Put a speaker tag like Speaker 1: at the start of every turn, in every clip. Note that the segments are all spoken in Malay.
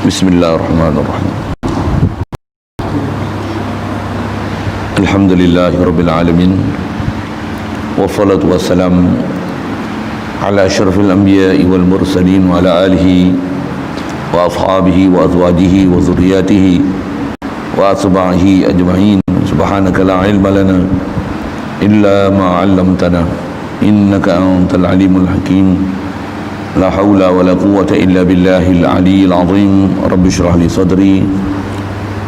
Speaker 1: Bismillahirrahmanirrahim. Alhamdulillahirabbil alamin. Wassalatu wassalam ala asyrafil anbiya'i wal mursalin wa ala alihi wa ashabihi wa azwajihi wa zurriyyatihi wa asbahihi ajma'in. Subhanaka la ilma lana illa ma 'allamtana innaka antal alimul hakim. La haula wa la quwwata illa billahil aliyyil azim. Rabbi shrah li sadri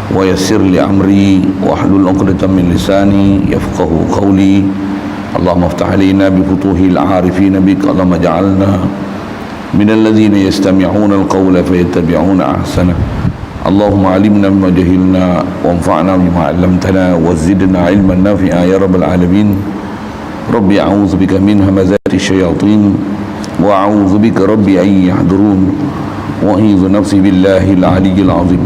Speaker 1: wa yassir li amri wa hlul 'uqdatam min lisani yafqahu qawli. Allahumma iftah alaina bi futuhil 'arifin bik. Allahumma ja'alna minal ladzina yastami'una al-qawla fayattabi'una ahsana. Allahumma 'allimna mimma jahilna wanfa'na bima 'allamtana wa zidna 'ilman nafi'a ya rabbal alamin. Rabbi a'udzu bika min hamazati syayatin wa a'udzu bika rabbi an yahdurun wa a'udzu nafsi billahi al-'aliyyil 'azim.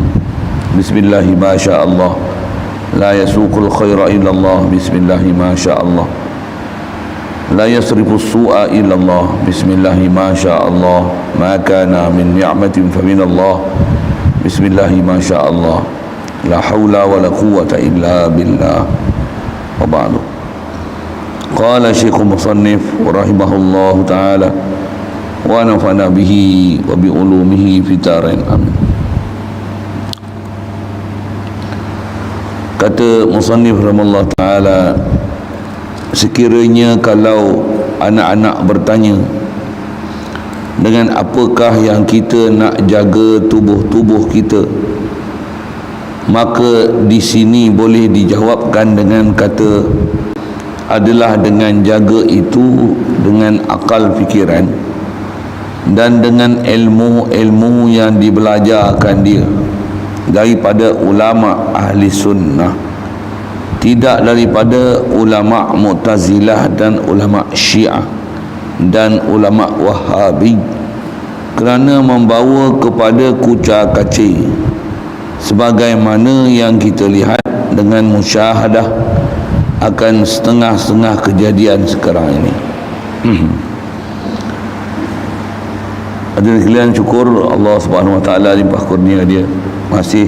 Speaker 1: Bismillah ma syaa Allah la yasuqul khaira illa Allah. Bismillah ma syaa Allah la yasrifu as-su'a illa Allah. Bismillah ma syaa Allah ma kana min ni'matin fa min Allah. Bismillah ma syaa Allah la haula wa la quwwata illa billah. Wa ba'du. Qala Syekh Musannif rahimahullahu ta'ala wa nafa'na bihi wa bi ulumihi fi darain amin. Kata Musannif rahimahullahu ta'ala, sekiranya kalau anak-anak bertanya dengan apakah yang kita nak jaga tubuh-tubuh kita, maka di sini boleh dijawabkan dengan kata adalah dengan jaga itu dengan akal fikiran dan dengan ilmu-ilmu yang dibelajarkan dia daripada ulama ahli sunnah, tidak daripada ulama Mu'tazilah dan ulama Syiah dan ulama Wahabi, kerana membawa kepada kucar kacir sebagaimana yang kita lihat dengan musyahadah akan setengah-setengah kejadian sekarang ini. Hadirin sekalian, syukur Allah Subhanahu wa taala limpah kurnia dia masih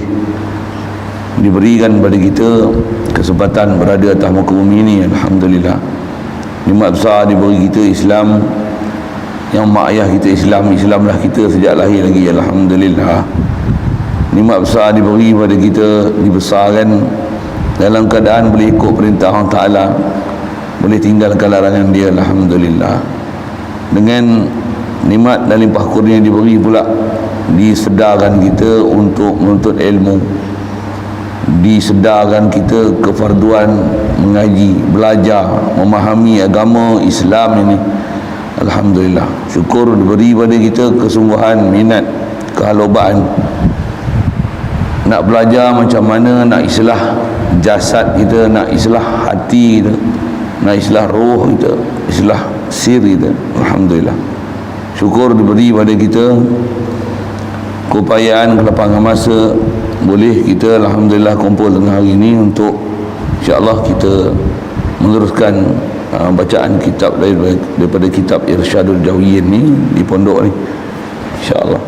Speaker 1: diberikan kepada kita kesempatan berada atas muka bumi ini. Alhamdulillah, nikmat besar diberi kita Islam, yang mak ayah kita Islamlah kita sejak lahir lagi. Alhamdulillah, nikmat besar diberi kepada kita, dibesarkan dalam keadaan boleh ikut perintah Allah Ta'ala, boleh tinggalkan larangan dia. Alhamdulillah, dengan nikmat dan limpah kurnia diberi pula disedarkan kita untuk menuntut ilmu, disedarkan kita kefarduan mengaji, belajar, memahami agama Islam ini. Alhamdulillah, syukur diberi pada kita kesungguhan, minat, kehalobaan nak belajar macam mana nak islah jasad kita, nak islah hati kita, nak islah roh kita, islah sir kita. Alhamdulillah, syukur diberi pada kita keupayaan, kelapangan masa, boleh kita alhamdulillah kumpul tengah hari ini untuk insya-Allah kita meneruskan bacaan kitab daripada kitab Irsyadul Jawiyyin ni di pondok ni, insya-Allah.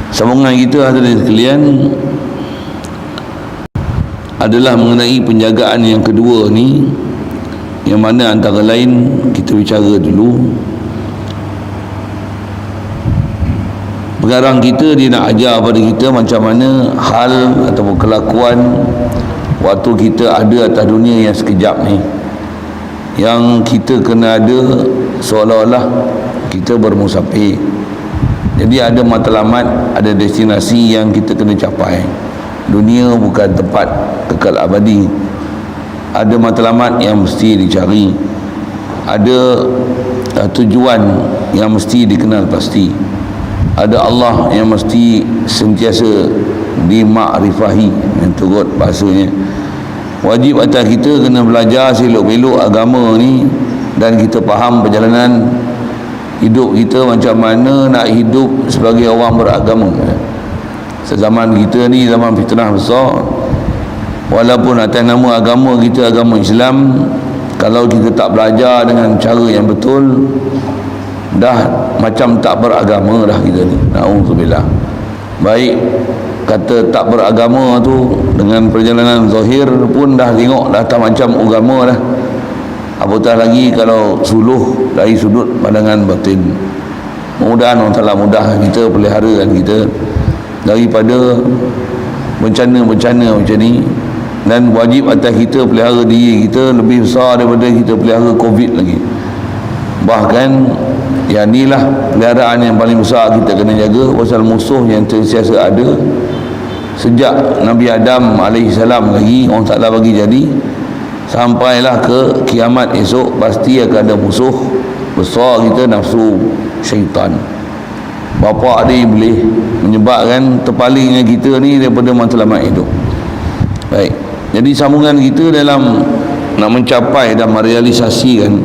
Speaker 1: Sambungan kita hadirin sekalian adalah mengenai penjagaan yang kedua ni, yang mana antara lain kita bicara dulu pengarang kita, dia nak ajar pada kita macam mana hal ataupun kelakuan waktu kita ada atas dunia yang sekejap ni, yang kita kena ada seolah-olah kita bermusafir. Jadi ada matlamat, ada destinasi yang kita kena capai. Dunia bukan tempat kekal abadi. Ada matlamat yang mesti dicari, ada tujuan yang mesti dikenal pasti, ada Allah yang mesti sentiasa dimakrifahi, yang turut bahasanya. Wajib atas kita kena belajar selok-belok agama ni, dan kita faham perjalanan hidup kita macam mana nak hidup sebagai orang beragama. Sezaman kita ni zaman fitnah besar, walaupun atas nama agama kita agama Islam, kalau kita tak belajar dengan cara yang betul, dah macam tak beragama dah kita ni. Na'udzubillah. Baik kata tak beragama tu, dengan perjalanan zahir pun dah tengok dah tak macam agama dah, apatah lagi kalau suluh dari sudut pandangan batin. Mudah-mudahan Allah Ta'ala mudah kita peliharakan kita daripada bencana-bencana macam ni, dan wajib atas kita pelihara diri kita lebih besar daripada kita pelihara Covid lagi. Bahkan yang inilah peliharaan yang paling besar kita kena jaga, pasal musuh yang sentiasa ada sejak Nabi Adam AS lagi Allah Ta'ala bagi jadi sampailah ke kiamat esok, pasti akan ada musuh besar kita, nafsu syaitan, bapa dia iblis, menyebabkan terpalingnya kita ni daripada matlamat hidup. Baik, jadi sambungan kita dalam nak mencapai dan merealisasikan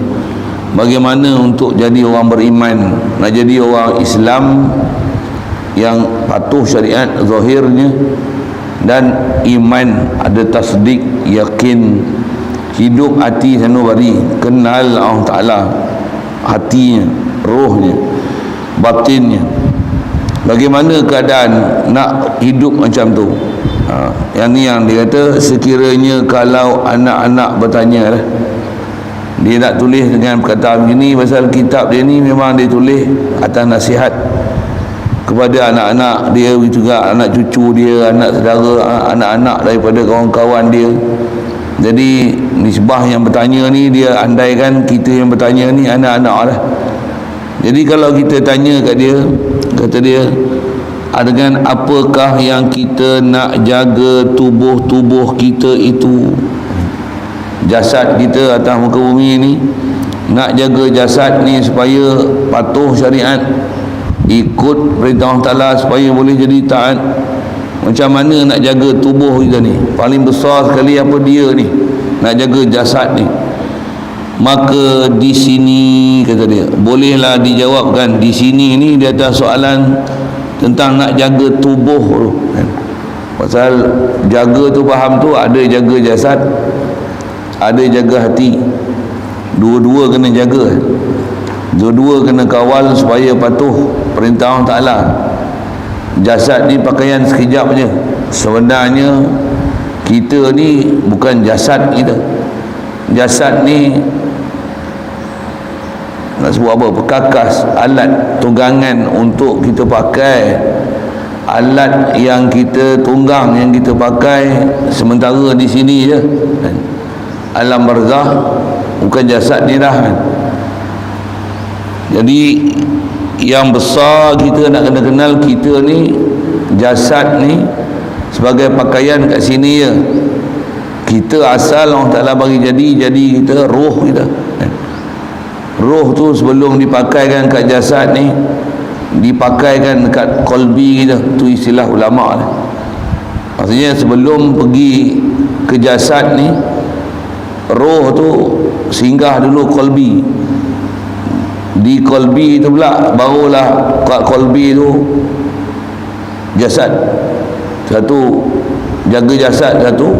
Speaker 1: bagaimana untuk jadi orang beriman, nak jadi orang Islam yang patuh syariat zahirnya, dan iman, ada tasdik, yakin, hidup hati sanubari, kenal Allah Ta'ala, hatinya, rohnya, batinnya. Bagaimana keadaan nak hidup macam tu? Yang ni yang dia kata, sekiranya kalau anak-anak bertanya lah, dia nak tulis dengan perkataan begini, pasal kitab dia ni memang dia tulis atas nasihat kepada anak-anak dia, juga anak cucu dia, anak saudara, anak-anak daripada kawan-kawan dia. Jadi nisbah yang bertanya ni, dia andaikan kita yang bertanya ni anak-anak lah. Jadi kalau kita tanya kat dia, kata dia, dengan apakah yang kita nak jaga tubuh-tubuh kita itu, jasad kita atas muka bumi ni, nak jaga jasad ni supaya patuh syariat, ikut perintah Allah Ta'ala, supaya boleh jadi taat. Macam mana nak jaga tubuh kita ni? Paling besar sekali apa dia ni, nak jaga jasad ni. Maka di sini, kata dia, bolehlah dijawabkan di sini ni di atas soalan tentang nak jaga tubuh tu kan? Pasal jaga tu, faham tu, ada jaga jasad, ada jaga hati. Dua-dua kena jaga, dua-dua kena kawal supaya patuh perintah Allah Ta'ala. Jasad ni pakaian sekejap je. Sebenarnya kita ni bukan jasad kita. Jasad ni nak sebut apa, perkakas, alat tunggangan untuk kita pakai, alat yang kita tunggang, yang kita pakai sementara di sini je. Alam barzah bukan jasad ni dah kan. Jadi yang besar kita nak kena kenal, kita ni jasad ni sebagai pakaian kat sini je. Kita asal Allah Ta'ala bagi jadi kita roh kita. Roh tu sebelum dipakaikan kat jasad ni, dipakaikan dekat qalbi kita. Tu istilah ulama ni. Maksudnya sebelum pergi ke jasad ni, roh tu singgah dulu qalbi. Di qalbi tu pula barulah kat qalbi tu jasad. Satu jaga jasad, satu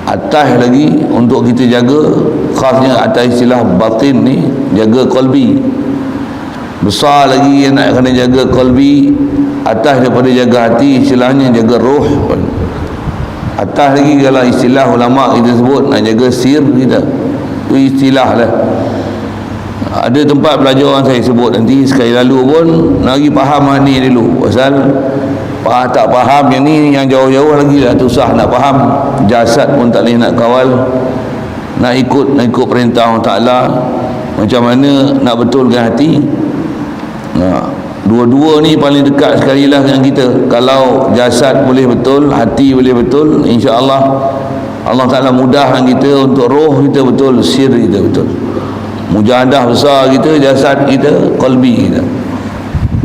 Speaker 1: atas lagi untuk kita jaga, khasnya atas istilah batin ni, jaga qalbi. Besar lagi yang nak kena jaga qalbi, atas daripada jaga hati, istilahnya jaga roh. Atas lagi kalau istilah ulama kita sebut nak jaga sir kita, tu istilah lah. Ada tempat belajar orang saya sebut nanti sekali lalu pun nak pergi faham ni dulu, pasal tak faham yang ni, yang jauh-jauh lagi lah susah nak faham. Jasad pun tak boleh nak kawal, nak ikut perintah Allah Ta'ala. Macam mana nak betulkan hati? Dua-dua ni paling dekat sekali lah dengan kita. Kalau jasad boleh betul, hati boleh betul, insya-Allah Allah Ta'ala mudahkan kita untuk roh kita betul, sir kita betul. Mujahadah besar kita, jasad kita, qalbi kita.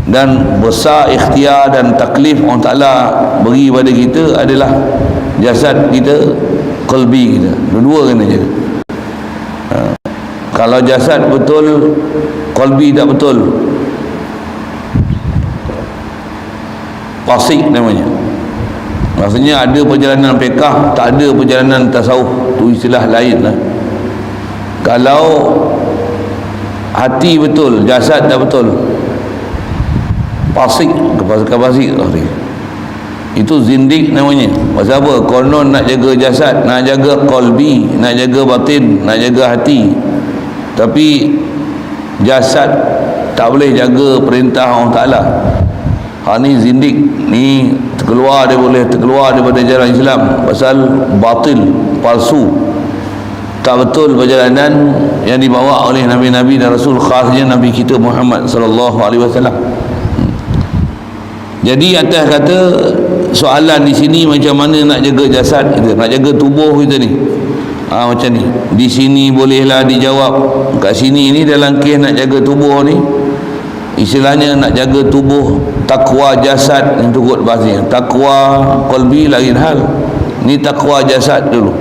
Speaker 1: Dan besar ikhtiar dan taklif Allah Ta'ala beri pada kita adalah jasad kita, qalbi kita. Dua-dua kena jaga. Kalau jasad betul, qalbi tak betul, fasik namanya. Maksudnya ada perjalanan fiqh, tak ada perjalanan tasawuf. Tu istilah lain lah. Kalau hati betul, jasad tak betul, fasik, kefasikan fasik itu zindik namanya. Pasal apa? Konon nak jaga jasad, nak jaga qalbi, nak jaga batin, nak jaga hati, tapi jasad tak boleh jaga perintah Allah Ta'ala. Ni zindik, ni terkeluar daripada jalan Islam. Pasal batil, palsu, tak betul perjalanan yang dibawa oleh Nabi-Nabi dan Rasul, khasnya Nabi kita Muhammad sallallahu alaihi wasallam. Jadi atas kata soalan di sini macam mana nak jaga jasad kita, nak jaga tubuh kita ni. Macam ni. Di sini bolehlah dijawab. Kat sini ni dalam kes nak jaga tubuh ni, istilahnya nak jaga tubuh, takwa jasad yang turut bahasanya. Takwa qalbi lain hal. Ni takwa jasad dulu.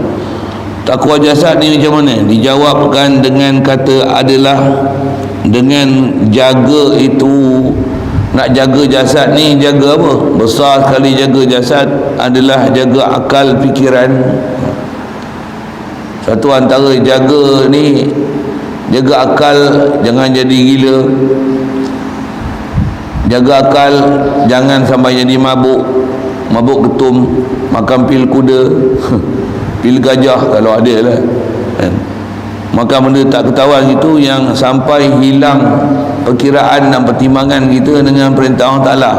Speaker 1: Takwa jasad ni macam mana? Dijawabkan dengan kata adalah dengan jaga itu. Nak jaga jasad ni, jaga apa? Besar sekali jaga jasad adalah jaga akal fikiran. Satu antara jaga ni, jaga akal jangan jadi gila, jaga akal jangan sampai jadi mabuk ketum, makan pil kuda pil gajah kalau ada lah kan. Maka benda tak ketahuan itu yang sampai hilang perkiraan dan pertimbangan kita dengan perintah Allah Ta'ala.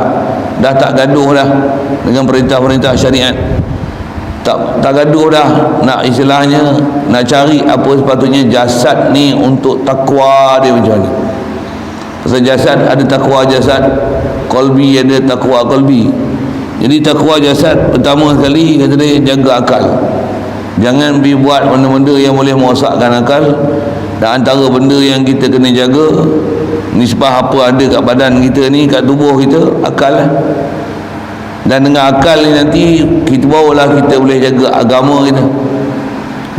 Speaker 1: Dah tak gaduh dah dengan perintah-perintah syariat, tak gaduh dah nak istilahnya nak cari apa sepatutnya jasad ni untuk takwa dia macam mana. Pasal jasad ada takwa jasad, qalbi ada takwa qalbi. Jadi takwa jasad pertama sekali kata dia jaga akal. Jangan buat benda-benda yang boleh merosakkan akal. Dan antara benda yang kita kena jaga, nisbah apa ada kat badan kita ni, kat tubuh kita, akal lah. Dan dengan akal ni nanti kita bawalah kita boleh jaga agama kita.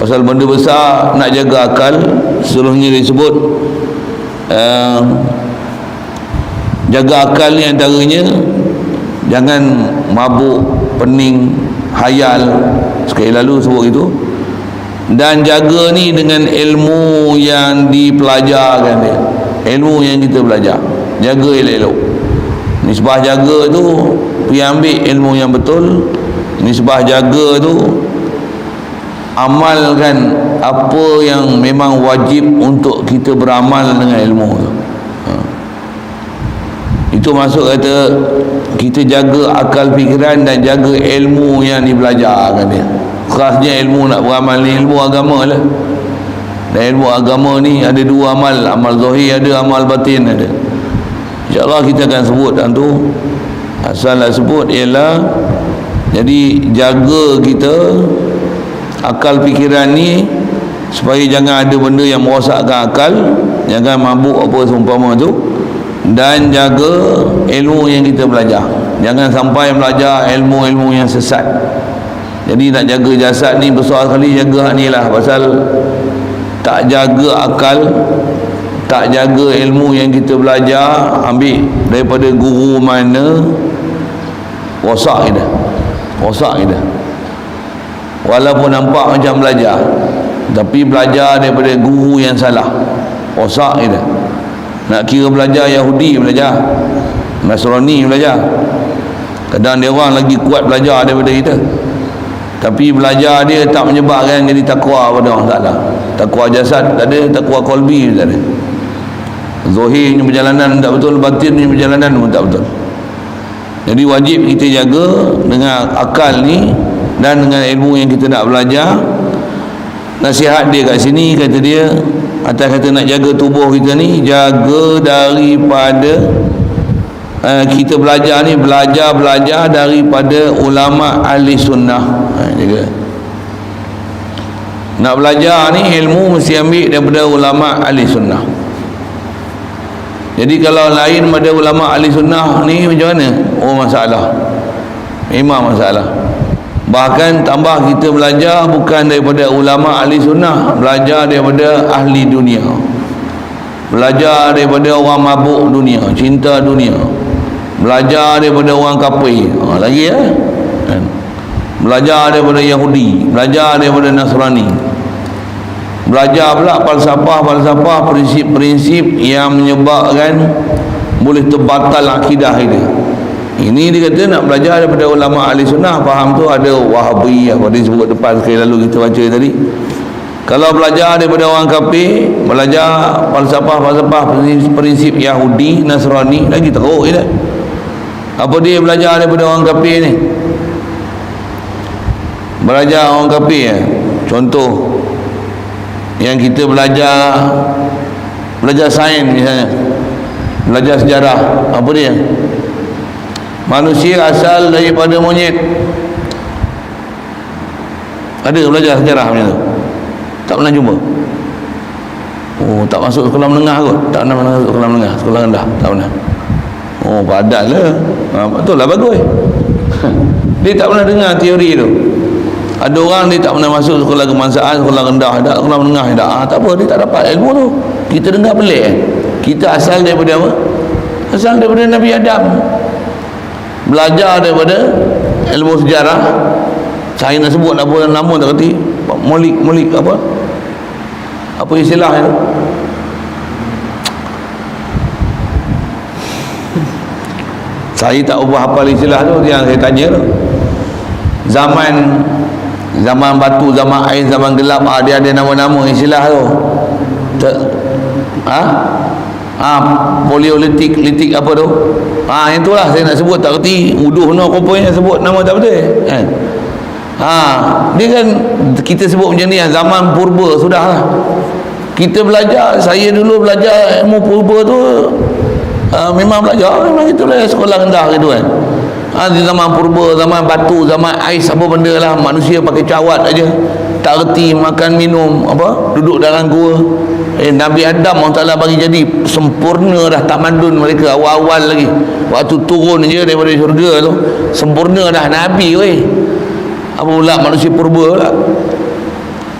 Speaker 1: Pasal benda besar nak jaga akal, seluruhnya disebut jaga akal ni antaranya jangan mabuk, pening, hayal, sekali lalu sebut itu. Dan jaga ni dengan ilmu yang dipelajarkan dia, ilmu yang kita belajar, jaga elok-elok. Nisbah jaga tu pergi ambil ilmu yang betul. Nisbah jaga tu amalkan apa yang memang wajib untuk kita beramal dengan ilmu tu. Itu masuk kata kita jaga akal fikiran dan jaga ilmu yang dibelajarkan dia. Khasnya ilmu nak beramal ni ilmu agama lah. Dan ilmu agama ni ada dua amal, amal zahir ada, amal batin ada. InsyaAllah kita akan sebut tu. Asal nak sebut ialah jadi jaga kita akal fikiran ni supaya jangan ada benda yang merosakkan akal, jangan mabuk apa seumpama tu. Dan jaga ilmu yang kita belajar, jangan sampai belajar ilmu-ilmu yang sesat. Jadi nak jaga jasad ni besar sekali, jaga ni lah. Pasal tak jaga akal, tak jaga ilmu yang kita belajar, ambil daripada guru mana, rosak kita, walaupun nampak macam belajar, tapi belajar daripada guru yang salah, rosak kita. Nak kira belajar Yahudi belajar, Nasrani belajar, kadang dia orang lagi kuat belajar daripada kita, tapi belajar dia tak menyebabkan jadi takwa pada Allah Ta'ala. Takwa jasad tak ada, takwa qalbi tak ada. Zahirnya perjalanan tak betul, batinnya perjalanan pun tak betul. Jadi wajib kita jaga dengan akal ni dan dengan ilmu yang kita nak belajar. Nasihat dia kat sini, kata dia atas kata nak jaga tubuh kita ni, jaga daripada kita belajar ni, belajar daripada ulama ahli sunnah. Jaga. Nak belajar ni ilmu mesti ambil daripada ulama ahli sunnah. Jadi kalau lain pada ulama ahli sunnah ni macam mana? Oh, masalah, memang masalah. Bahkan tambah kita belajar bukan daripada ulama ahli sunnah, belajar daripada ahli dunia, belajar daripada orang mabuk dunia, cinta dunia, belajar daripada orang kafir, lagi ya kan? Belajar daripada Yahudi, belajar daripada Nasrani, belajar pula falsafah, prinsip-prinsip yang menyebabkan boleh terbatal akidah dia. Ini dia kata nak belajar daripada ulama ahli sunnah. Faham tu ada Wahabi apa dia sebut depan sekali lalu kita baca tadi. Kalau belajar daripada orang kafir, belajar falsafah prinsip Yahudi, Nasrani, lagi teruk dia. Apa dia belajar daripada orang kafir ni? Belajar orang kafir. Contoh yang kita belajar sains misalnya, belajar sejarah, apa dia? Manusia asal daripada monyet. Ada belajar sejarah macam tu? Tak pernah jumpa. Oh, tak masuk sekolah menengah kot. Tak pernah masuk sekolah menengah, sekolah rendah, tak pernah. Oh, padat lah. Betul lah, bagus. Dia tak pernah dengar teori tu. Ada orang dia tak pernah masuk sekolah kebangsaan, sekolah rendah, tak, sekolah menengah, tak. Tak apa, dia tak dapat ilmu tu. Kita dengar pelik. Kita asal daripada apa? Asal daripada Nabi Adam. Belajar daripada ilmu sejarah. Saya nak sebut apa nama tak kerti. Molik apa istilah itu? Saya tak ubah hafal istilah tu, yang saya tanya tu. Zaman batu, zaman air, zaman gelap, dia ada nama-nama istilah tu. Poliolitik apa tu? Yang itulah saya nak sebut, tak kerti uduh no kopanya sebut nama tak betul. Dia kan kita sebut macam ni, zaman purba sudahlah. Kita belajar, saya dulu belajar ilmu purba tu memang belajar, memang itulah sekolah rendah gitu kan. Di zaman purba, zaman batu, zaman ais, apa benda lah, manusia pakai cawat aja, tak reti makan minum, apa, duduk dalam gua. Nabi Adam Allah Ta'ala bagi jadi sempurna dah tamadun mereka awal-awal lagi. Waktu turun je daripada syurga tu, sempurna dah Nabi weh. Apa pula manusia purba pula?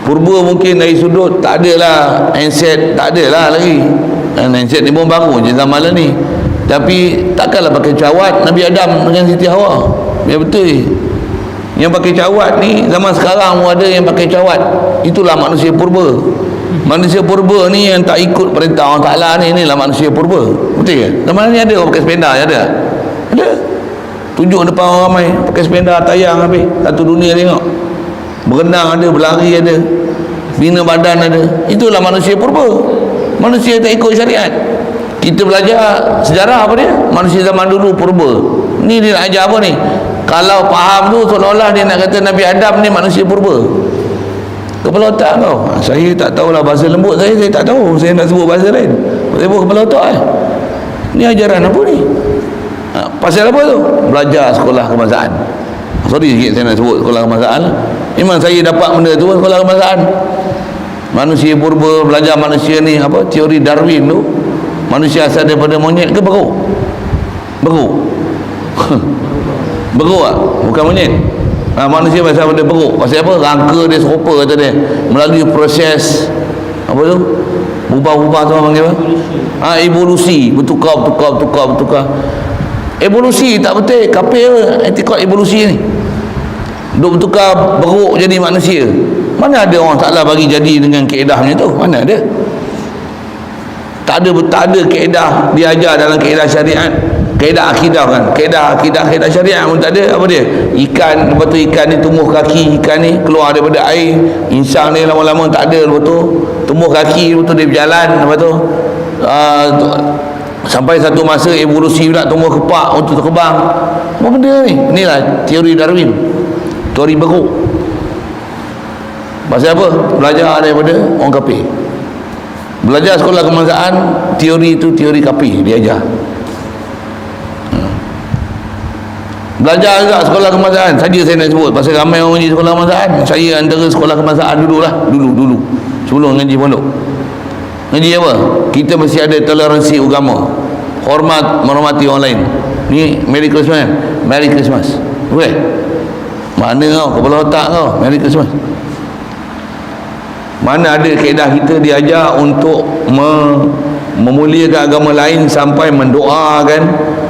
Speaker 1: Purba mungkin dari sudut tak adalah handset, tak adalah lagi. Handset ni pun baru je zaman lah ni. Tapi takkanlah pakai cawat Nabi Adam dengan Siti Hawa. Ya betul. Yang pakai cawat ni zaman sekarang pun ada yang pakai cawat. Itulah manusia purba. Manusia purba ni yang tak ikut perintah Allah Ta'ala ni, inilah manusia purba. Betul ke? Zaman ni ada orang pakai sepeda, ada? Ada. Tunjuk depan orang ramai pakai sepeda, tayang habis satu dunia tengok. Berenang ada, berlari ada, bina badan ada. Itulah manusia purba. Manusia tak ikut syariat. Kita belajar sejarah apa dia? Manusia zaman dulu purba. Ni dia nak ajar apa ni? Kalau faham tu seolah-olah dia nak kata Nabi Adam ni manusia purba. Kepala otak kau. Saya tak tahulah bahasa lembut, saya tak tahu. Saya nak sebut bahasa lain. Saya buat kepala otak Ni ajaran apa ni? Pasal apa tu? Belajar sekolah kebangsaan. Sorry sikit saya nak sebut sekolah kebangsaan lah. Memang saya dapat benda tu sekolah kebangsaan. Manusia purba, belajar manusia ni apa, teori Darwin tu. Manusia asal daripada monyet ke beruk? Beruk. Beruk tak? Bukan monyet. Manusia pasal daripada beruk. Pasal apa? Rangka dia serupa kata dia. Melalui proses apa tu? Ubah-ubah tu orang panggil apa? Evolusi. Bertukar. Evolusi tak betul. Kapil etikot evolusi ni. Duk bertukar beruk jadi manusia. Mana ada orang Ta'ala bagi jadi dengan kaedahnya tu? Mana ada? Tak ada kaedah diajar dalam kaedah syariat. Kaedah akidah kan. Kaedah syariat pun tak ada. Apa dia? Ikan, lepas tu ikan ni tumbuh kaki, ikan ni keluar daripada air. Insan ni lama-lama tak ada, lepas tu tumbuh kaki, lepas tu dia berjalan, lepas tu sampai satu masa evolusi pula tumbuh kepak untuk terbang. Apa benda ni? Inilah teori Darwin. Teori beruk. Pasal apa? Belajar daripada orang kafir. Belajar sekolah kebangsaan, teori itu teori kafir diajar. Belajar juga sekolah kebangsaan. Saja saya nak sebut pasal ramai orang ngaji sekolah kebangsaan. Saya antara sekolah kebangsaan dulu sebelum ngaji pondok. Ngaji apa? Kita mesti ada toleransi agama, hormat menghormati orang lain. Ni Merry Christmas. Merry Christmas. Boleh? Mana kau kepala otak kau? Merry Christmas. Mana ada kaedah kita diajar untuk memuliakan agama lain sampai mendoakan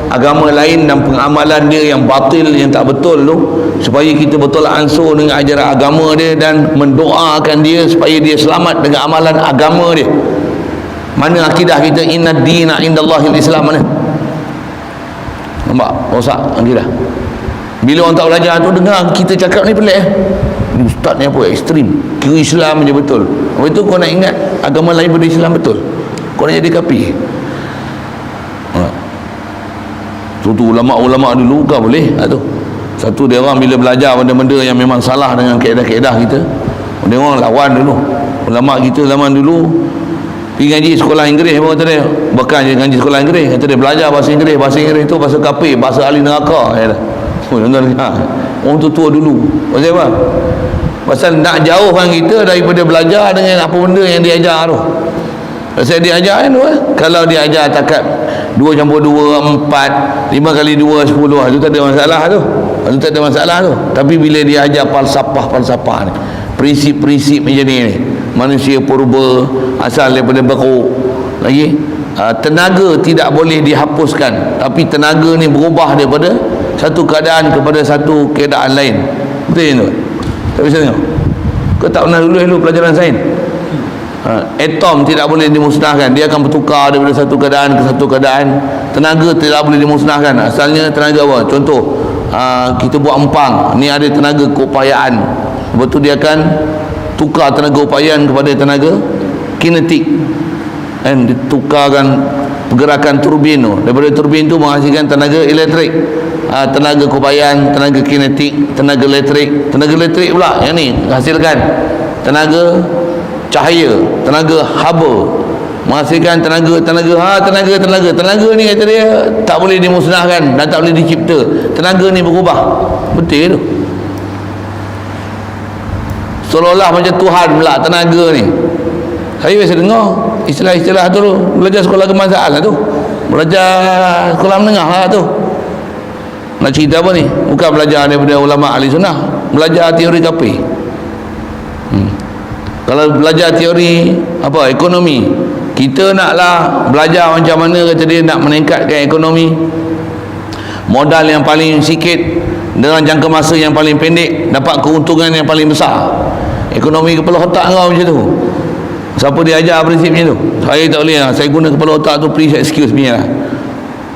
Speaker 1: agama lain dan pengamalan dia yang batil, yang tak betul tu, supaya kita betul ansur dengan ajaran agama dia dan mendoakan dia supaya dia selamat dengan amalan agama dia. Mana akidah kita inna dina indallahil Islam, mana? Nampak? Rosak akidah. Bila orang tak belajar tu dengar kita cakap ni pelik ni ustaz ni apa ekstrim, kira Islam je betul. Lepas tu kau nak ingat agama lain pada Islam betul, kau nak jadi kafir. Tu ulama-ulama dulu kan boleh tu. Satu dia orang bila belajar benda-benda yang memang salah dengan kaedah-kaedah kita, dia orang lawan dulu. Ulama kita zaman dulu pergi ngaji sekolah Inggeris, apa kata dia? Bukan je ngaji sekolah Inggeris, kata dia belajar bahasa Inggeris tu bahasa kafir, bahasa ahli neraka. Orang tua dulu. Pasal apa? Pasal nak jauhkan kita daripada belajar dengan apa benda yang dia ajar tu. Pasal dia ajar tu, kalau dia ajar takat 2 campur 2 4, 5 kali 2 10, itu tak ada masalah tu. Itu tak ada masalah tu. Tapi bila dia ajar falsafah ni, prinsip-prinsip macam ni, manusia purba asal daripada beruk lagi, tenaga tidak boleh dihapuskan, tapi tenaga ni berubah daripada satu keadaan kepada satu keadaan lain. Betul tak? Tak bisa tengok. Kau tak pernah dulu pelajaran sains? Atom tidak boleh dimusnahkan, dia akan bertukar daripada satu keadaan ke satu keadaan. Tenaga tidak boleh dimusnahkan. Asalnya tenaga apa? Contoh, kita buat empang, ni ada tenaga keupayaan, betul dia akan tukar tenaga upayaan kepada tenaga kinetik, kan? Ditukarkan pergerakan turbin tu, daripada turbin tu menghasilkan tenaga elektrik, tenaga keupayaan, tenaga kinetik, tenaga elektrik pula yang ni hasilkan tenaga cahaya, tenaga haba, menghasilkan tenaga ni kata dia tak boleh dimusnahkan dan tak boleh dicipta. Tenaga ni berubah. Betul tu. Seolah-olah macam Tuhan pula tenaga ni. Saya biasa dengar istilah-istilah tu, belajar sekolah kebangsaan lah tu, belajar sekolah menengah lah tu. Nak cerita apa ni? Bukan belajar daripada ulama ahli sunnah, belajar teori kafir. Kalau belajar teori apa ekonomi, kita naklah belajar macam mana kata dia nak meningkatkan ekonomi, modal yang paling sikit dengan jangka masa yang paling pendek, dapat keuntungan yang paling besar. Ekonomi kepala otak kau macam tu. Siapa dia ajar prinsipnya tu? Saya tak boleh lah. Saya guna kepala otak tu, please excuse me lah.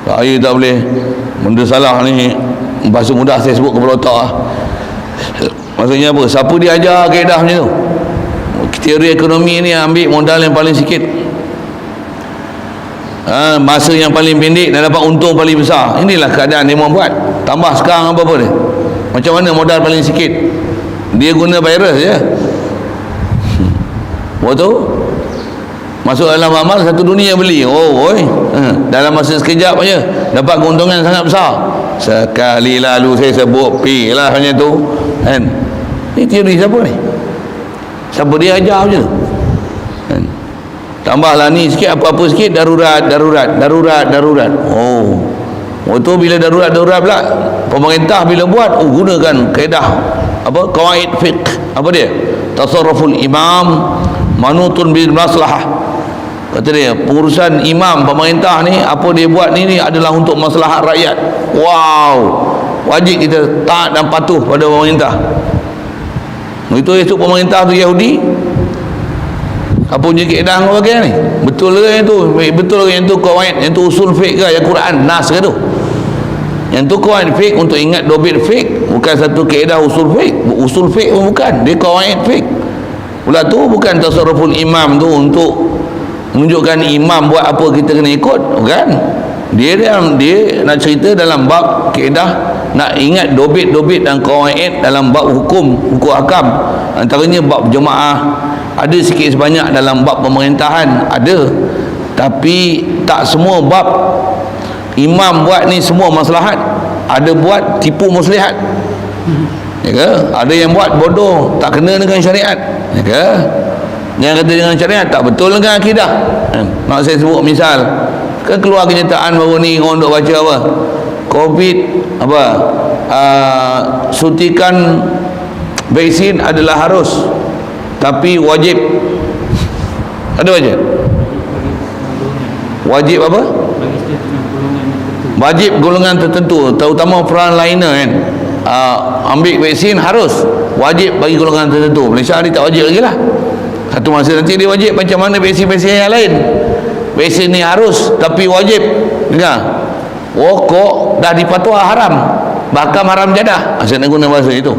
Speaker 1: Saya tak boleh. Benda salah ni, bahasa mudah saya sebut kepala otak lah. Maksudnya apa? Siapa dia ajar kaedah macam tu? Teori ekonomi ni ambil modal yang paling sikit, masa yang paling pendek dan dapat untung paling besar. Inilah keadaan dia buat. Tambah sekarang apa-apa dia, macam mana modal paling sikit, dia guna virus je. Waktu masuk dalam amal, satu dunia beli. Dalam masa sekejap aja dapat keuntungan sangat besar. Sekali lalu saya sebut pi lah macam tu, kan? Ni teori siapa ni? Siapa dia ajar macam tu, kan? Tambahlah ni sikit, apa-apa sikit darurat. Waktu bila darurat pula, pemerintah bila buat, gunakan kaedah apa, qawaid fiqh, apa dia, tasarruful imam manutun bil maslahah. Kata dia, pengurusan imam pemerintah ni, apa dia buat ni adalah untuk maslahat rakyat. Wow, wajib kita taat dan patuh pada pemerintah. Itu esok pemerintah tu Yahudi, apa punya kaedah kau pakai ni? Betul ke yang tu? Betul ke yang tu qawaid, yang tu usul fiqh ke, yang Quran nas ke tu? Yang tu qawaid fiqh untuk ingat dobit fiqh, bukan satu kaedah usul fiqh. Usul fiqh pun bukan, dia qawaid fiqh. Pula tu bukan tasarruful imam tu untuk menunjukkan imam buat apa kita kena ikut, bukan. Dia nak cerita dalam bab kaedah, nak ingat dobit-dobit dan qawaid dalam bab hukum hakam. Antaranya bab jemaah, ada sikit sebanyak dalam bab pemerintahan ada, tapi tak semua bab imam buat ni semua maslahat. Ada buat tipu muslihat, ya ke? Ada yang buat bodoh, tak kena dengan syariat, ya ke? Yang kata dengan syariat tak betul dengan akidah. Nak saya sebut misal, kan keluar kenyataan baru ni, orang duk baca apa, COVID apa, suntikan vaksin adalah harus tapi wajib. Ada baca? Wajib apa? Wajib golongan tertentu, terutama frontliner kan. Ambil vaksin harus, wajib bagi golongan tertentu. Malaysia ni tak wajib lagi lah. Satu masa nanti dia wajib. Macam mana vaksin-vaksin yang lain? Vaksin ni harus tapi wajib. Dengar, rokok dah dipatuah haram, bahkan haram jadah. Saya nak guna bahasa itu.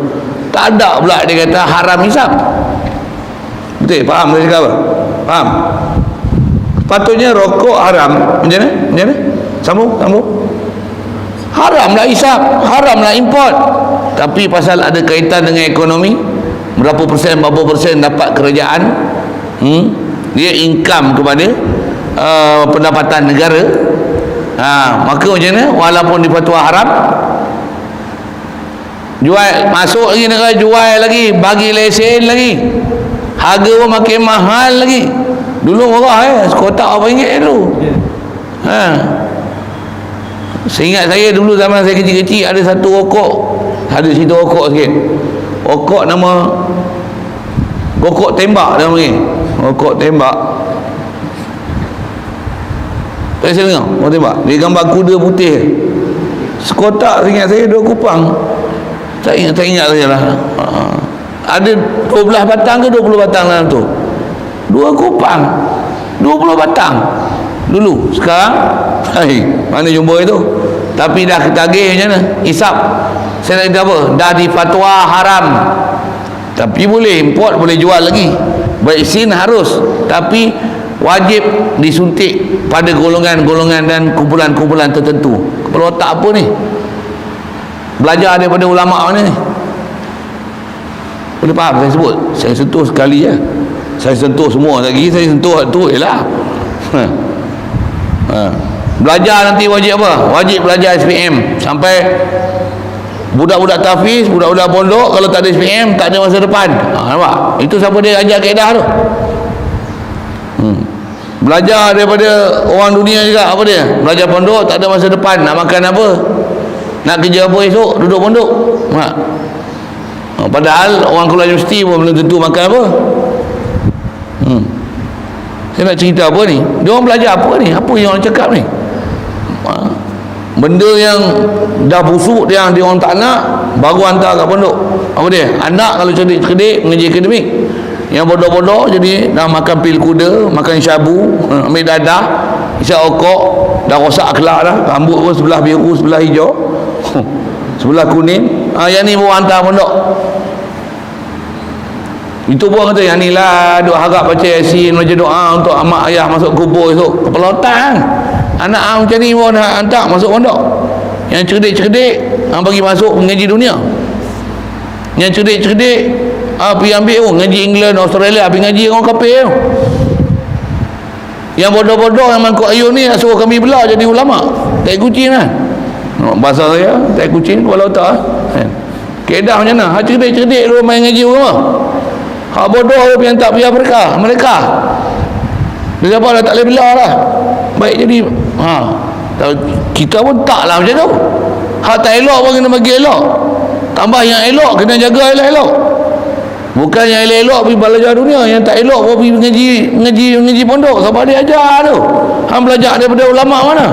Speaker 1: Tak ada pula dia kata haram hisap. Betul? Faham saya cakap apa? Faham? Patutnya rokok haram. Macam mana? Sambung. Haramlah hisap, haramlah import. Tapi pasal ada kaitan dengan ekonomi, berapa persen dapat kerajaan, dia income kepada pendapatan negara. Maka macam mana? Walaupun dipatuah haram, jual, masuk lagi negara, jual lagi, bagi lesen lagi, harga pun makin mahal lagi. Dulu murah sekotak RM8 dulu. Seingat saya dulu zaman saya kecil-kecil ada satu rokok, ada cerita rokok sikit. Rokok nama rokok tembak nama ni. Rokok tembak. Tak saya dengar rokok tembak. Dia gambar kuda putih. Sekotak seingat saya 2 kupang. Tak ingat saja lah. Ada 12 batang ke 20 batang dalam tu. 2 kupang 20 batang dulu. Sekarang mana jumpa itu. Tapi dah ketagih macam mana hisap. Saya nak kata apa, dah difatwa haram, tapi boleh import, boleh jual lagi. Vaksin harus, tapi wajib disuntik pada golongan-golongan dan kumpulan-kumpulan tertentu. Kepala otak apa ni? Belajar daripada ulama mana ni? Boleh faham saya sebut? Saya sentuh sekali je. Saya sentuh semua lagi, saya sentuh tu ialah. Belajar nanti wajib apa? Wajib belajar SPM sampai budak-budak tahfiz, budak-budak pondok. Kalau tak ada SPM, tak ada masa depan. Nampak? Itu siapa dia ajar kaedah tu? Belajar daripada orang dunia juga. Apa dia? Belajar pondok, tak ada masa depan. Nak makan apa? Nak kerja apa esok? Duduk pondok. Padahal orang keluar universiti pun belum tentu makan apa. Saya nak cerita apa ni? Dia orang belajar apa ni? Apa yang orang cakap ni? Benda yang dah busuk, dia orang tak nak, baru hantar kat pondok. Apa dia? Anak kalau cerdik-cerdik mengaji akademik, yang bodoh-bodoh jadi dah makan pil kuda, makan syabu, ambil dadah, isap okok, dah rosak akhlak dah. Rambut pun sebelah biru, sebelah hijau, sebelah kuning. Yang ni baru hantar pondok. Itu pun kata yang ni lah duk harap baca Yasin, baca doa untuk mak ayah masuk kubur esok. Kepala otak kan? Anak macam ni pun nak hantar masuk pondok. Yang cerdik-cerdik bagi masuk mengaji dunia. Yang cerdik-cerdik pergi ambil ngaji England, Australia, pergi ngaji orang kafir. Yang bodoh-bodoh yang mangkuk ayun ni nak suruh kami belah jadi ulama. Tak kucing kan? Bahasa saya tak kucing kepala otak kan? Keedah macam mana? Cerdik-cerdik lu main ngaji rumah. Hak bodoh yang tak biar mereka dia apa dah tak boleh belah lah. Baik jadi kita pun taklah macam tu. Hak tak elok pun kena bagi elok. Tambah yang elok kena jaga elok-elok. Bukan yang elok-elok pergi belajar dunia, yang tak elok pun pergi mengaji pondok. Siapa dia ajar tu? Hang belajar daripada ulama mana?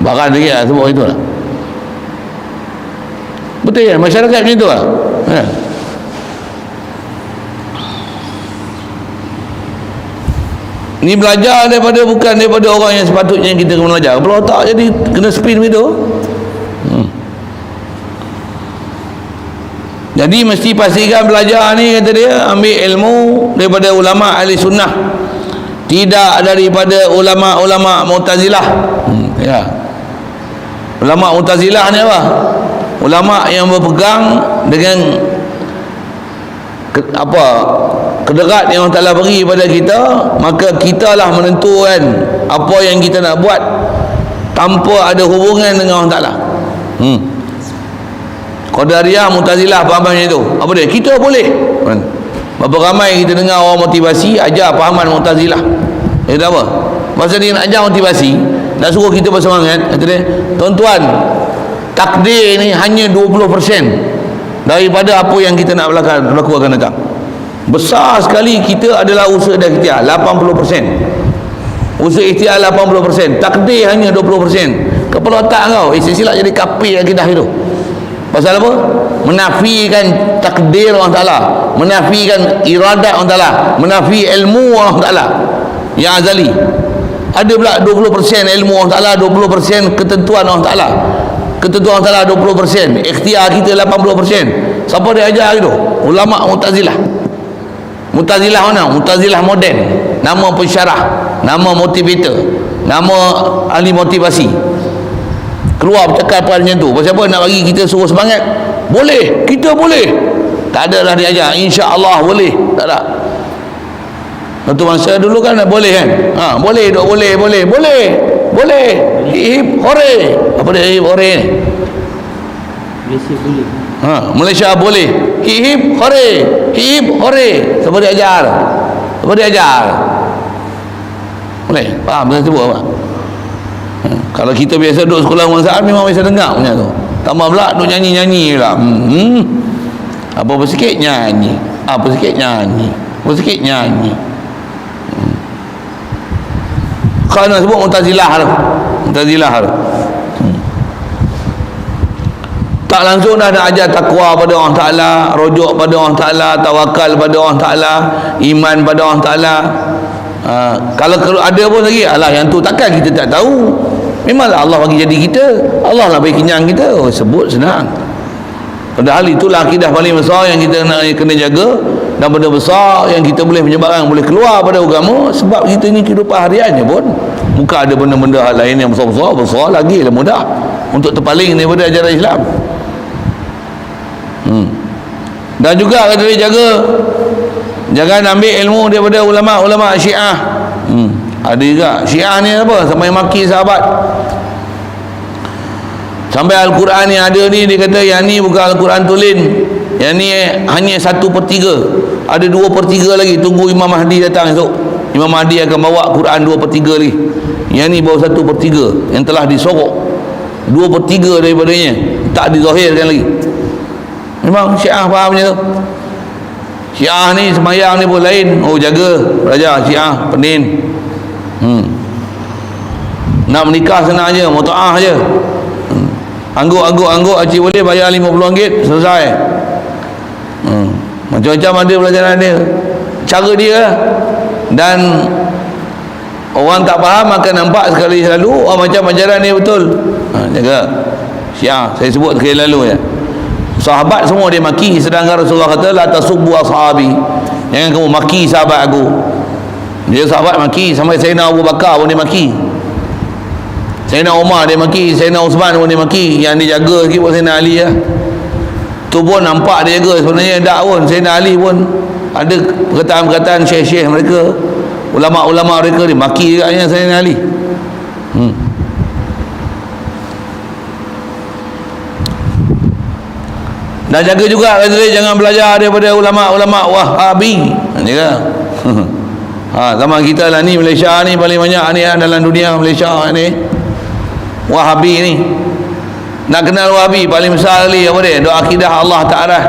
Speaker 1: Bahkan lagi lah sebut itu lah. Betul ya? Masyarakat macam tu lah. Ni belajar bukan daripada orang yang sepatutnya kita kena belajar. Kepala otak jadi kena spin begitu. Jadi mesti pastikan belajar ni, kata dia, ambil ilmu daripada ulama ahli sunnah, tidak daripada ulama-ulama Mu'tazilah. Ya. Ulama Mu'tazilah ni apa? Ulama yang berpegang dengan kederat yang Allah Ta'ala beri pada kita, maka kita lah menentukan apa yang kita nak buat tanpa ada hubungan dengan Allah Ta'ala. Qadariyah, Mu'tazilah fahaman itu. Apa dia? Kita boleh. Berapa ramai kita dengar orang motivasi ajar fahaman Mu'tazilah. Dia kata apa? Masa dia nak ajar motivasi, nak suruh kita bersemangat, kata dia, tuan-tuan, takdir ni hanya 20% daripada apa yang kita nak berlaku akan datang. Besar sekali kita adalah usaha dan ikhtiar 80%. Usaha ikhtiar 80%, takdir hanya 20%. Kepala otak kau silap jadi kafir akidah itu. Pasal apa? Menafikan takdir Allah Ta'ala, menafikan iradat Allah Ta'ala, menafi ilmu Allah Ta'ala yang azali. Ada pula 20% ilmu Allah Ta'ala, 20% ketentuan Allah Ta'ala. Ketentuan Allah Ta'ala 20%, ikhtiar kita 80%. Siapa dia ajar gitu? Ulama Mu'tazilah. Mu'tazilah mana? Mu'tazilah moden. Nama pensyarah, nama motivator, nama ahli motivasi. Keluar bercakap apa macam tu. Pasal apa? Nak bagi kita suruh semangat. Boleh, kita boleh. Tak ada lah dia ajar, insya-Allah boleh. Tak ada. Satu masa dulu kan boleh kan? Boleh, dok boleh. Hip hore. Apa dia hip hore ni?
Speaker 2: Malaysia boleh.
Speaker 1: Malaysia boleh. Hip hore. Hip hore. Siapa dia ajar? Siapa dia ajar? Boleh? Faham tak sebut apa? Kalau kita biasa duduk sekolah masalah memang biasa dengar punya tu. Tambah pula duduk nyanyi-nyanyi pula. Apa sikit nyanyi. Apa sikit nyanyi. Apa sikit nyanyi. Kalau nak sebut Mu'tazilah tu. Mu'tazilah tu. Tak langsung dah nak ajar takwa pada Allah Ta'ala, rujuk pada Allah Ta'ala, tawakal pada Allah Ta'ala, iman pada Allah Ta'ala. Kalau ada pun lagi, alah yang tu takkan kita tak tahu. Memanglah Allah bagi jadi kita, Allah lah bagi kenyang kita. Sebut senang. Padahal itulah akidah paling besar yang kita nak kena jaga, dan benda besar yang kita boleh menyebabkan boleh keluar pada agama. Sebab kita ni kehidupan hariannya pun bukan ada benda-benda hal lain yang besar lagi lah mudah untuk terpaling daripada ajaran Islam. Dan juga kata dia jaga, jangan ambil ilmu daripada ulama-ulama Syiah. Ada juga Syiah ni apa, sampai maki sahabat, sampai Al-Quran yang ada ni dia kata yang ni bukan Al-Quran tulen, yang ni hanya 1/3, ada 2/3 lagi, tunggu Imam Mahdi datang esok. Imam Mahdi akan bawa Quran 2/3 lagi. Yang ni baru 1/3 yang telah disorok, 2/3 daripadanya tak dizahirkan lagi. Memang Syiah faham macam tu. Syiah ni semayang ni pun lain. Jaga belajar Syiah penin. Nak menikah senang je, muta'ah je. Angguk acik boleh bayar RM50 selesai. Macam-macam ada pelajaran dia, cara dia lah. Dan orang tak faham akan nampak sekali selalu macam ajaran dia betul. Jaga Syiah, saya sebut sekali lalu ya. Sahabat semua dia maki, sedangkan Rasulullah kata la tasubbu ashabi, jangan kamu maki sahabat aku. Dia sahabat maki, sampai Sayyidina Abu Bakar pun dia maki, Sayyidina Umar dia maki, Sayyidina Uthman pun dia maki. Yang dia jaga sikit pun Sayyidina Ali lah. Tu pun nampak dia jaga, sebenarnya tak pun. Sayyidina Ali pun ada perkataan-perkataan syekh-syekh mereka, ulama-ulama mereka dia maki juga Sayyidina Ali. Dan jaga juga kata dia, jangan belajar daripada ulama-ulama Wahabi. Jaga. Zaman kita lah ni, Malaysia ni paling banyak ni dalam dunia. Malaysia ni Wahabi ni. Nak kenal Wahabi paling besar sekali apa dia? Doa akidah Allah Ta'ala.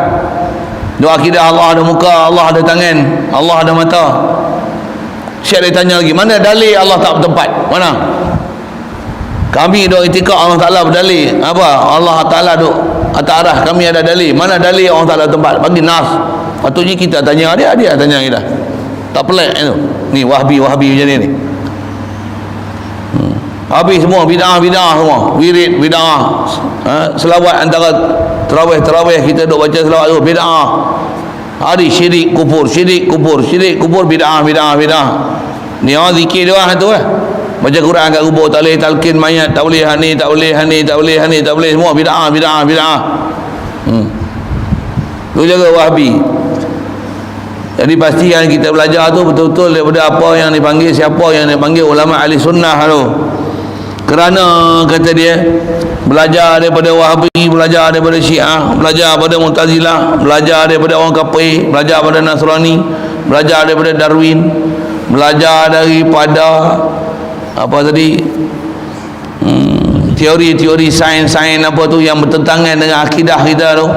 Speaker 1: Doa akidah Allah ada muka, Allah ada tangan, Allah ada mata. Syekh dia tanya lagi, mana dalil Allah tak bertempat? Mana? Kami doa itikad Allah Ta'ala berdalil. Apa? Allah Ta'ala duk atas arah, kami ada dalil. Mana dalil Allah Ta'ala tempat? Bagi nas. Patutnya kita tanya dia tanya kita. Tak pelik itu. Ni Wahabi macam ni. Habis semua bid'ah semua. Wirid bid'ah. Selawat antara tarawih kita duk baca selawat tu bid'ah. Hari syirik kufur bid'ah. Ni orang zikir dia orang tu lah. Baca Quran kat kubur tak boleh, talqin mayat tak boleh, hani tak boleh, semua bid'ah. Tu jaga Wahabi. Jadi pastikan kita belajar tu betul-betul daripada apa yang dipanggil, siapa yang dipanggil ulama ahli sunnah tu. Kerana kata dia, belajar daripada Wahabi, belajar daripada Syiah, belajar daripada Mu'tazilah, belajar daripada orang kafir, belajar daripada Nasrani, belajar daripada Darwin, belajar daripada apa tadi, teori-teori sains apa tu yang bertentangan dengan akidah kita tu.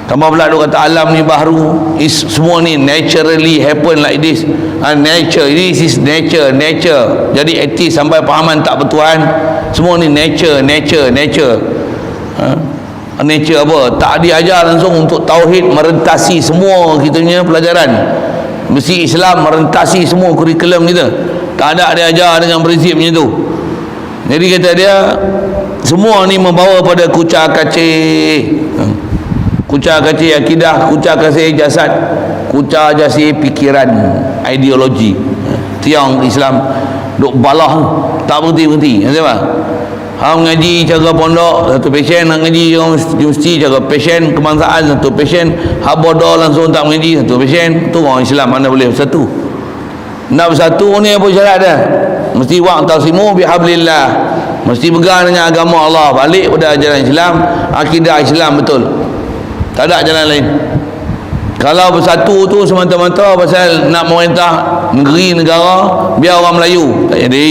Speaker 1: Tambah pula dia kata alam ni baru, semua ni naturally happen like this. Nature, this is nature. Jadi etis sampai pahaman tak bertuhan, semua ni nature. Nature apa? Tak diajar langsung untuk tauhid merentasi semua kita punya pelajaran. Mesti Islam merentasi semua kurikulum kita. Tak ada dia ajar dengan prinsip macam tu. Jadi kata dia, semua ni membawa pada kucar kacir. Kucar kacir akidah, kucar kacir jasad, kucar kacir fikiran, ideologi. Tiang Islam duk balah tak berhenti-berhenti. Nampak tak? Hang ngaji cara pondok satu pasien, nak ngaji universiti cara pasien, kebangsaan satu pasien, hak bodoh langsung tak mengaji satu pasien. Tu orang Islam mana boleh bersatu. Nak bersatu ni apa syarat dia? Mesti wa'tasimu bihablillah, mesti pegang dengan agama Allah, balik pada ajaran Islam, akidah Islam betul, tak ada jalan lain. Kalau bersatu tu semata-mata pasal nak memerintah negeri negara biar orang Melayu, tak jadi.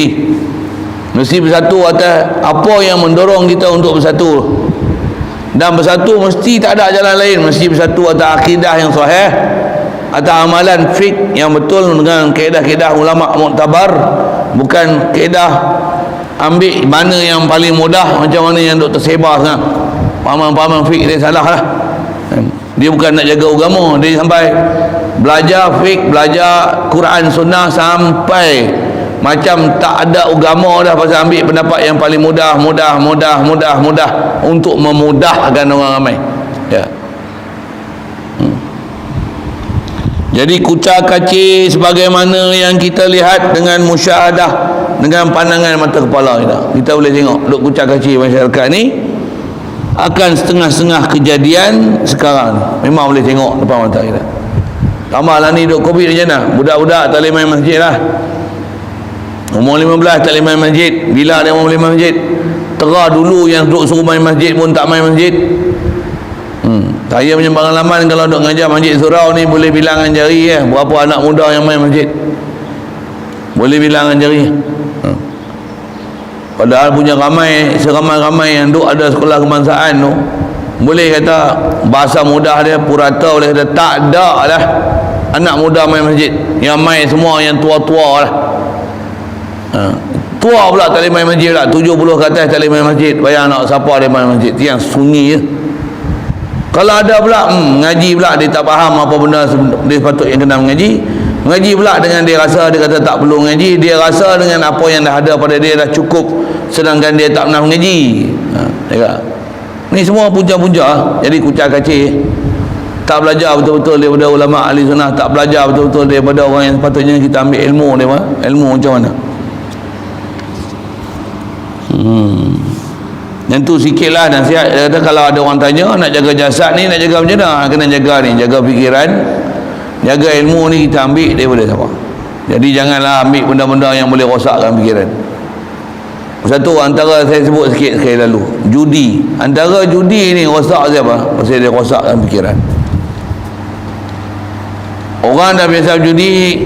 Speaker 1: Mesti bersatu atas apa yang mendorong kita untuk bersatu, dan bersatu mesti tak ada jalan lain, mesti bersatu atas akidah yang sahih, atas amalan fiqh yang betul dengan kaedah-kaedah ulama muktabar, bukan kaedah ambil mana yang paling mudah, macam mana yang duk tersebar sangat. Pahaman-pahaman fiqh dia salah lah. Dia bukan nak jaga agama, dia sampai belajar fiqh, belajar Quran sunnah sampai macam tak ada agama dah, pasal ambil pendapat yang paling mudah untuk memudahkan orang ramai. Ya. Jadi kucar kacir sebagaimana yang kita lihat dengan musyahadah, dengan pandangan mata kepala kita boleh tengok duk kucar kacir masyarakat ni akan setengah-setengah kejadian sekarang ni. Memang boleh tengok depan mata kita. Tambahlah ni duk Covid macam mana, budak-budak tak boleh main masjid lah. Umur 15 tak boleh main masjid. Bila dia boleh main masjid? Terah dulu yang duk suruh main masjid pun tak main masjid. Saya punya pengalaman kalau duk ngajar masjid surau ni boleh bilangan jari ya, berapa anak muda yang main masjid. Boleh bilangan jari. Padahal punya ramai, seramai-ramai yang duk ada sekolah kebangsaan tu, boleh kata bahasa mudah dia purata, boleh kata tak ada lah anak muda main masjid. Yang main semua yang tua-tua lah. Tua pula tak boleh main masjid pula, 70 ke atas tak boleh main masjid. Bayang nak siapa dia main masjid, yang sunyi je. Kalau ada pula ngaji pula dia tak faham apa benda dia sepatutnya kena mengaji. Mengaji pula dengan dia rasa dia kata tak perlu mengaji, dia rasa dengan apa yang dah ada pada dia dah cukup, sedangkan dia tak pernah mengaji. Ni semua punca-punca. Jadi kucar kacir, tak belajar betul-betul daripada ulama ahli sunnah, tak belajar betul-betul daripada orang yang sepatutnya kita ambil ilmu dia. Ilmu macam mana? Yang tu sikit lah nasihat. Dia kata kalau ada orang tanya nak jaga jasad ni, nak jaga macam mana? Kena jaga ni, jaga fikiran, jaga ilmu ni kita ambil daripada siapa. Jadi janganlah ambil benda-benda yang boleh rosakkan fikiran. Satu antara saya sebut sikit sekali lalu, judi. Antara judi ni rosak siapa? Pasal dia rosakkan fikiran. Orang dah biasa judi,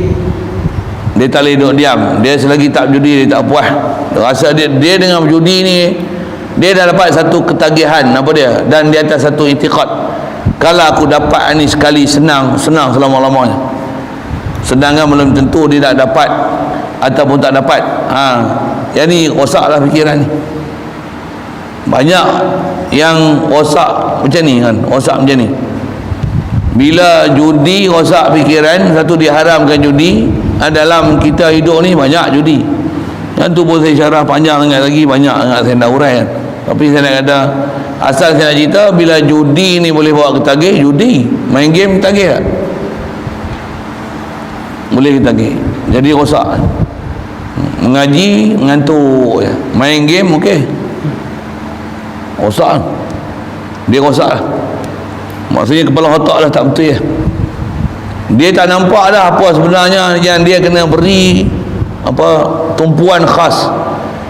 Speaker 1: dia tak boleh duduk diam. Dia selagi tak judi dia tak puas. Dia rasa dia dengan judi ni dia dah dapat satu ketagihan apa dia, dan di atas satu itikad, kalau aku dapat ni sekali senang selama-lamanya, sedangkan belum tentu dia tak dapat ataupun tak dapat. Jadi rosaklah fikiran ni. Banyak yang rosak macam ni kan, rosak macam ni. Bila judi rosak fikiran, satu diharamkan judi. Dalam kita hidup ni banyak judi. Yang tu pun saya syarah panjang sangat lagi, banyak sangat saya nak uraikan. Tapi saya nak kata, asal saya nak cerita, bila judi ni boleh bawa ketagih, judi main game ketagih tak? Boleh ketagih. Jadi rosak. Mengaji mengantuk je. Main game okey, rosak. Dia rosak lah. Maksudnya kepala otak dah tak betul ya. Dia tak nampak dah apa sebenarnya yang dia kena beri apa tumpuan khas.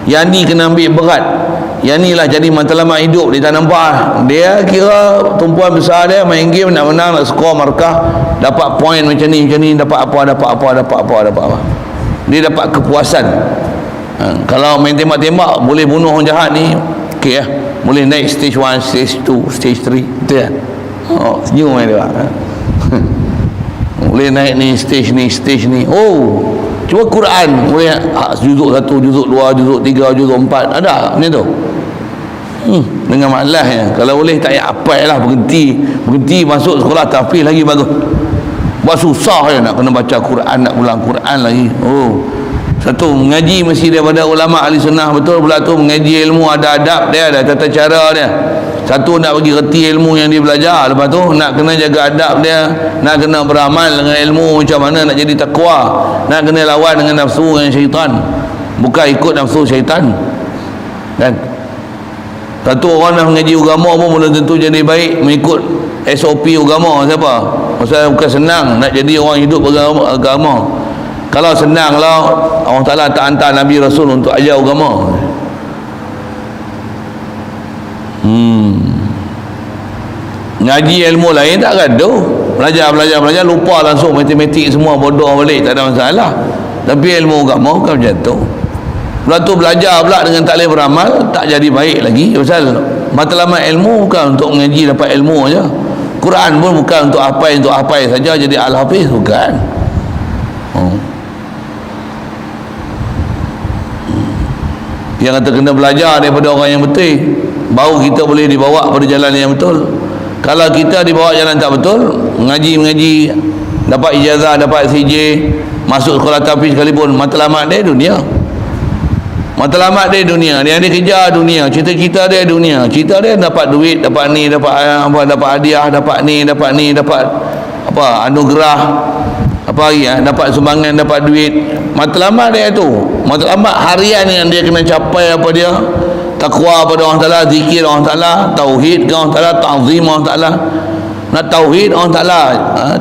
Speaker 1: Yang ni kena ambil berat. Yang ni lah jadi matlamat hidup. Dia tak nampak. Dia kira tumpuan besar dia main game nak menang, nak skor markah, dapat point macam ni, dapat apa. Dia dapat kepuasan. Kalau main tembak-tembak boleh bunuh orang jahat ni, okey lah. Boleh naik stage 1, stage 2, stage 3. Betul kan? Senyum dia. Boleh naik ni, stage ni. Cuma Quran boleh juzuk 1, juzuk 2, juzuk 3, juzuk 4. Ada macam tu. Dengan maklahnya. Kalau boleh tak payah apal lah, berhenti masuk sekolah tahfiz lagi bagus. Buat susah je nak kena baca Quran, nak ulang Quran lagi. Satu, mengaji mesti daripada ulama ahli sunnah betul. Pula tu mengaji ilmu ada adab dia, ada tata cara dia. Satu nak bagi reti ilmu yang dia belajar, lepas tu nak kena jaga adab dia, nak kena beramal dengan ilmu macam mana nak jadi takwa, nak kena lawan dengan nafsu dengan syaitan, bukan ikut nafsu syaitan kan. Satu orang nak mengaji agama pun belum tentu jadi baik mengikut SOP agama. Siapa? Pasal bukan senang nak jadi orang hidup agama. Kalau senang, kalau Allah Ta'ala tak hantar Nabi Rasul untuk ajar agama. Ngaji ilmu lain tak gaduh, belajar lupa langsung matematik semua, bodoh balik, tak ada masalah. Tapi ilmu agama bukan macam tu. Lepas tu belajar pula dengan tak boleh beramal, tak jadi baik lagi. Pasal matlamat ilmu bukan untuk mengaji dapat ilmu aja. Quran pun bukan untuk hafal saja jadi al-hafiz, bukan. Yang kata kena belajar daripada orang yang betul, baru kita boleh dibawa pada jalan yang betul. Kalau kita dibawa jalan tak betul, mengaji dapat ijazah, dapat CJ, masuk sekolah tahfiz sekalipun, matlamat dia dunia. Matlamat dia dunia, dia ada kerja dunia, cita-cita dia dunia, cita dia dapat duit, dapat ni, dapat hadiah, dapat ni, dapat apa, anugerah, apa lagi dapat sumbangan, dapat duit. Matlamat dia tu, matlamat harian yang dia kena capai apa dia? Takwa pada Allah Ta'ala, zikir Allah Ta'ala, tauhid ke Allah Ta'ala, ta'zim Allah Ta'ala. Nak tauhid Allah Ta'ala,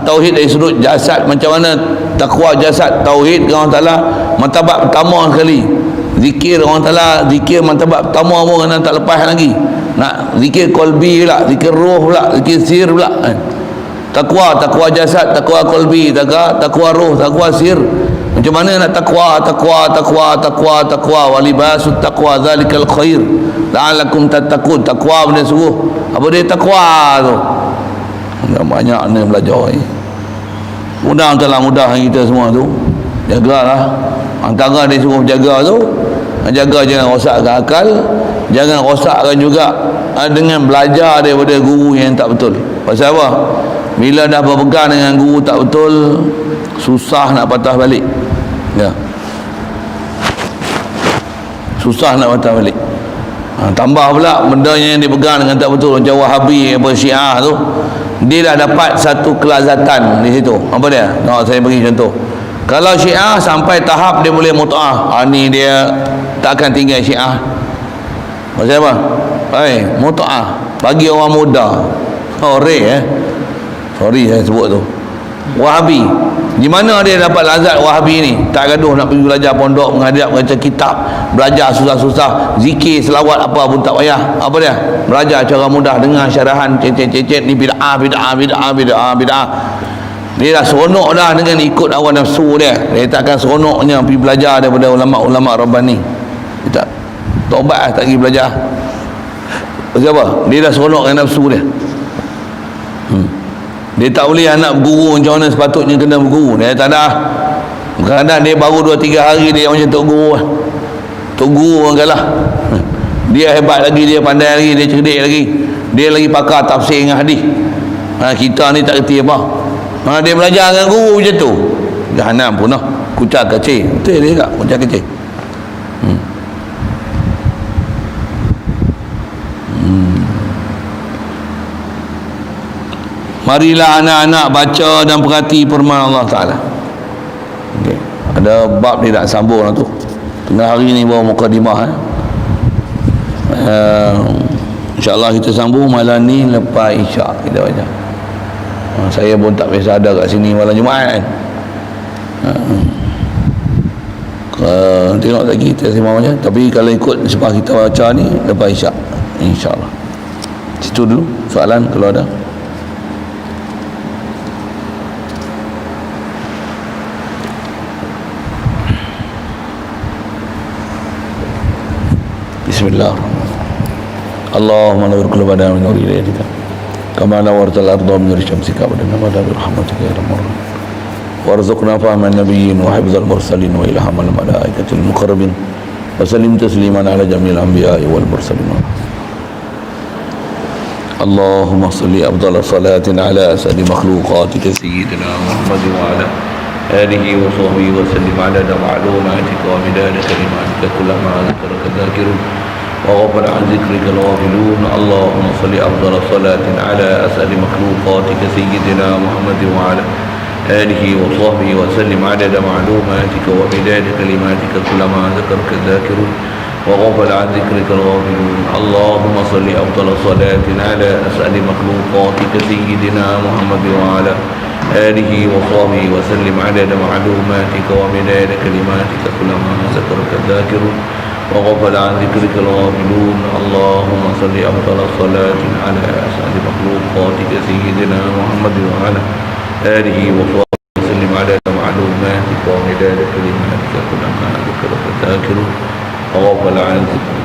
Speaker 1: tauhid dari sudut jasad, macam mana takwa jasad, tauhid ke Allah Ta'ala, martabat pertama sekali. Zikir Allah Ta'ala, zikir martabat pertama pun kena tak lepas lagi. Nak zikir qalbi pula, zikir roh pula, zikir sir pula. Takwa jasad, takwa qalbi, takwa roh, takwa sir. Macam mana nak takwa walibasut taqwa zalikal khair la'allakum tattaqun. Takwa benda suruh apa dia takwa tu. Banyak ni belajar ni. Mudah kita semua tu. Jagalah. Antara dia suruh jaga tu, jaga jangan rosakkan akal, jangan rosakkan juga dengan belajar daripada guru yang tak betul. Pasal apa? Bila dah berpegang dengan guru tak betul, susah nak patah balik. Ya, susah nak patah balik. Tambah pula benda yang dipegang dengan tak betul, macam Wahabi apa Syiah tu, dia dah dapat satu kelazatan di situ. Apa dia? Saya bagi contoh. Kalau Syiah sampai tahap dia boleh mut'ah, ni dia tak akan tinggal Syiah. Maksud apa? Mut'ah bagi orang muda. Sorry saya sebut tu. Wahabi, di mana dia dapat lazat Wahabi ni? Tak gaduh nak pergi belajar pondok, menghadap baca kitab, belajar susah-susah, zikir selawat apa pun tak payah. Apa dia? Belajar cara mudah, dengar syarahan cecet ni bid'ah. Dia dah seronok dah dengan ikut hawa nafsu dia. Dia takkan seronoknya pergi belajar daripada ulama-ulama Rabbani. Dia tak taubat, tak pergi belajar. Siapa? Dia dah seronok dengan nafsu dia. Dia tak boleh anak berguru macam mana sepatutnya kena berguru. Dia tak ada. Kadang-kadang dia baru 2-3 hari dia macam tok guru. Tok guru orang kalah. Dia hebat lagi, dia pandai lagi, dia cerdik lagi. Dia lagi pakar tafsir dengan hadis. Kita ni tak kerti apa. Dia belajar dengan guru macam tu, jahanam pun lah. Kucak kecil. Betul dia tak? Kucak kecil. Marilah anak-anak baca dan perhati firman Allah Ta'ala. Okay. Ada bab dia nak sambung lah tu. Tengah hari ni bawa mukadimah. InsyaAllah kita sambung malam ni lepas isyak kita baca. Saya pun tak biasa ada kat sini malam Jumaat kan. Tengok lagi kita sembang macam. Tapi kalau ikut sebab kita baca ni lepas isyak, InsyaAllah. Situ dulu soalan kalau ada. Bismillah. Allahumma nawwir qulubana min nuri ilaika kama nawwartal arda min nuri syamsika wa nabada bi rahmatika ya rabbal alamin. Warzuqna fahman nabiyyin wa hifdzal mursalin wa ilhamal malaikatil muqarrabin wa sallim tasliman ala jamil anbiya'i wal mursalin. Allahumma salli afdal salatin ala asadi makhluqatika sayyidina Muhammad wa ala آله وصحبه وسلم عدد معلوماتك ومداد كلماتك كلما ذكرك الذاكرون وغفل عن ذكرك الغافلون. اللهم صل أفضل صلاة على أسأل مخلوقاتك سيدنا محمد وعلى آله وصحبه وسلم عدد معلوماتك ومداد كلماتك كلما ذكرك الذاكرون وغفل عن ذكرك الغافلون. اللهم صل أفضل صلاة على أسأل مخلوقاتك سيدنا محمد وعلى آله وصحبه وسلم عدد معلوماتك ومداد كلماتك كلما ذكرك الذاكرون وغفل عن ذكرك الغافلون. اللهم صل أفضل صلاة على أسعد مخلوقاتك سيدنا محمد وعلى آله وصحبه وسلم عدد معلوماتك ومداد كلماتك كلما ذكرك الذاكرون وغفل عن ذكرك